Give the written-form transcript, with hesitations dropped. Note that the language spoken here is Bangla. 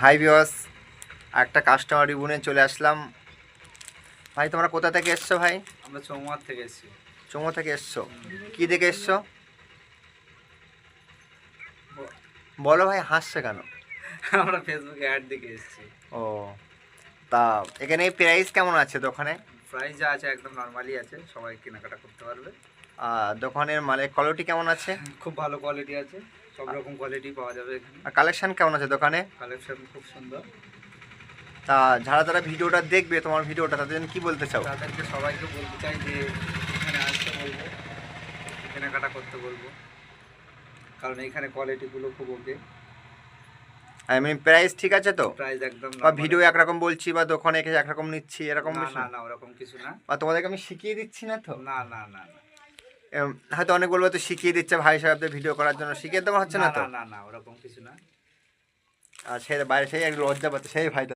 হাই ভিউয়ার্স, একটা কাস্টমার রিভিউ নিয়ে চলে আসলাম। ভাই তোমরা কোথা থেকে এসছো ভাই? আমরা চৌমার থেকে এসেছি। চুমো থেকে এসছো? কি দেখে এসছো বলো ভাই, হাসছে কেন? আমরা ফেসবুকে অ্যাড দেখে এসেছি। ও, তা এখানে প্রাইস কেমন আছে দোকানে? প্রাইস যা আছে একদম নর্মালি আছে, সবাই কেনাকাটা করতে পারবে। দোকানের মালের কোয়ালিটি কেমন আছে? খুব ভালো কোয়ালিটি আছে, সব রকম কোয়ালিটি পাওয়া যাবে এখানে। আর কালেকশন কেমন আছে দোকানে? কালেকশন খুব সুন্দর। তা যারা যারা ভিডিওটা দেখবে তোমার ভিডিওটা, তাদের জন্য কি বলতে চাও? তাদেরকে সবাইকে বলতে চাই যে এখানে আসতে বলবো, কেনাকাটা করতে বলবো, কারণ এখানে কোয়ালিটিগুলো খুব ওকে। আই মিন প্রাইস ঠিক আছে তো? প্রাইস একদম বা normal ভিডিও আছে। একরকম বলছি বা দোকানে এসে একরকম নিচ্ছি, এরকম না কিছু? না না, ওরকম কিছু না। বা তোমাদেরকে আমি শিখিয়ে দিচ্ছি না তো? না না না না হয়তো অনেক বলবো তো শিখিয়ে দিচ্ছে ভাই সাহেবদের ভিডিও করার জন্য, শিখিয়ে দেওয়া হচ্ছে না না তো? না না না, ওরকম কিছু না। আর সে বাইরে সেই এক লজ্জা পাচ্ছে সেই ভাইটা।